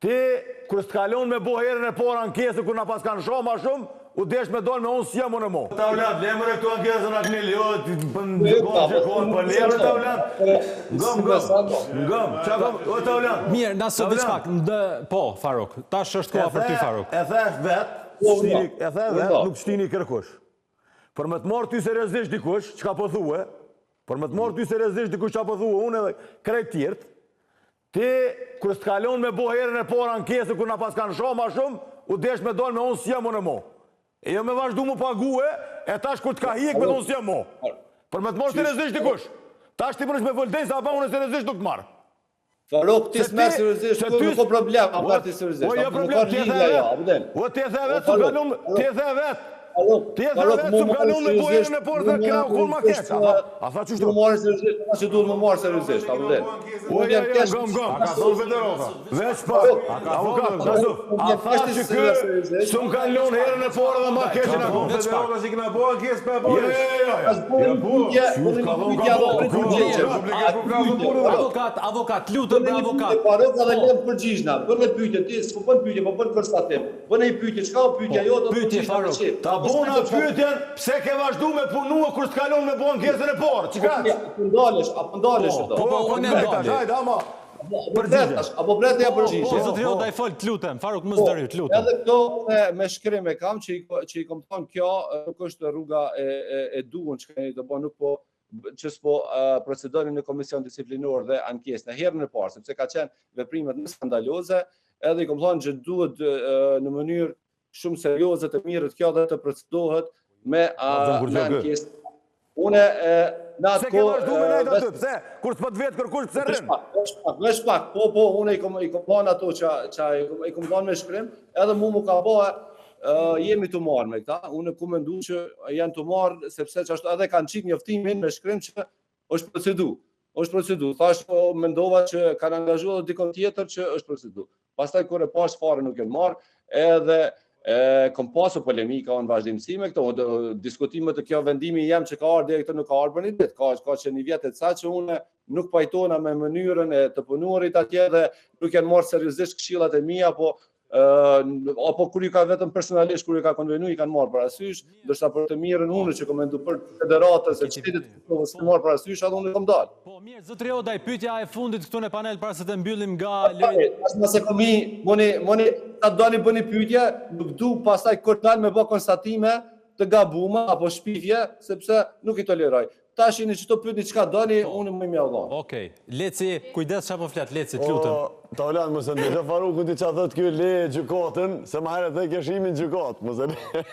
Ti, kër s'kalon me bo herën e por ankesë, kër na pas kanë shoh ma shumë, u desh me donë me unë s'jem unë mo. Tavlat, lemër e këtu ankesën Aknil, jo, gjekon, për lemër tavlat. Ngëm, o tavlat. Mirë, nësë diçka, po, Faruk, tash është koha për ty, Faruk. E thesh vetë, nuk shtini kërkush. Për me të marrë ty seriozisht dikush, që ka po thue, për me të marrë ty seriozisht dikush që ka po thue, unë edhe krejt tjertë, ti, kër s'kalon me bo herën e por ankesë, kër na pas kanë shoh ma shumë, u desh me donë me unë s'jem unë mo. E jo me vazhdu mu pague, e tash kur t'ka hik me unë s'jem mo. Për me të marrë seriozisht dikush. Tash ti përnesh me vëldej, sa pa unë seriozisht nuk t'marrë. Faruk, ti s'merë seriozisht, nuk o problem, a parë ti seriozisht. O, jo problem, ti e the vetë. O, ti e the vetë, s'u kalon, ti e the vetë. Ti e the vetë, s'u kalon me bo herën e por dhe këra u kull ma keq. A tha që shtu? Më marë seriozisht, a që duhet më marë seriozisht, a vëden. O, gëm, a ka thonë Federova. Veç pa, avokat, a tha që kë, s'u kalon herën e por dhe ma keq në kull. Federova si këna bo, kjes për e Avokat, lutëm për avokat. Faruk edhe lem përgjishna, bërë pyetje, ti s'po bën pyetje, po bën konstatim. Bën një pyetje, çka o pyetja jote? Pyetje, Faruk. Ta bona pyetjen, pse ke vazhdu me punua kur s'kalon me bo ankesën e por? Çka? Apo ndalesh ato? Po, unë e ndalë. Hajde, ama. Apo bretja përgjigje. Po, zotëri Odaj fol, t'lutem, Faruk më zdëri, t'lutem. Edhe këto me shkrim e kam që i kom thonë kjo nuk është rruga e duhur që keni të bëjë, nuk po që s'po procedoni në komision disiplinor dhe ankesë në herën e parë, sepse ka qenë veprimet më skandaloze, edhe i kom thonë që duhet në mënyrë shumë serioze të mirët kjo dhe të procedohet me ankesë. Une në atë kohë... Se ke vazhdu me nejtë aty, pse? Kur s'pët vetë kërkush, pse rrinë? Vesh pak, po, une i kom thonë ato që i kom thonë me shkrim, edhe mu ka bëhe, jemi të marrë me këta, unë ku mendu që janë të marrë, sepse që ashtu edhe kanë qitë njoftimin me shkrim që është procedu. Thash po mendova që kanë angazhuar dikon tjetër që është procedu. Pastaj kur e pash fare nuk janë marrë, edhe kom pasu polemika në vazhdimësi me këto, diskutimet të kjo vendimi jam që ka ardhë dhe këto nuk ka ardhë për një ditë, ka që një vjetë e ca që une nuk pajtona me mënyrën e të punuarit atje dhe nuk janë marrë seriozisht këshillat e mia, apo kur i ka vetëm personalisht, kur i ka konvenu, i kanë marrë parasysh, ndërsa për të mirën unë që komendu për federatës e qytetit të marrë parasysh, atë unë i kom dalë. Po, mirë, zotëri Odaj, pyetja e fundit këtu në panel para se të mbyllim nga... Nëse komi, moni, ta doni bëni pyetje, nuk du pasaj kur dalë me bë konstatime të gabuma, apo shpifje, sepse nuk i toleroj. Ta shini që të pyetni çka doni, unë më mja dhonë. Okej, Leci, kujdes çapo flet, Leci, t'lutem. Ta ulan, mëse ndështë Farukun ti qa thët kjo le gjukatën, se ma herët dhe këshimin gjukatë, mëse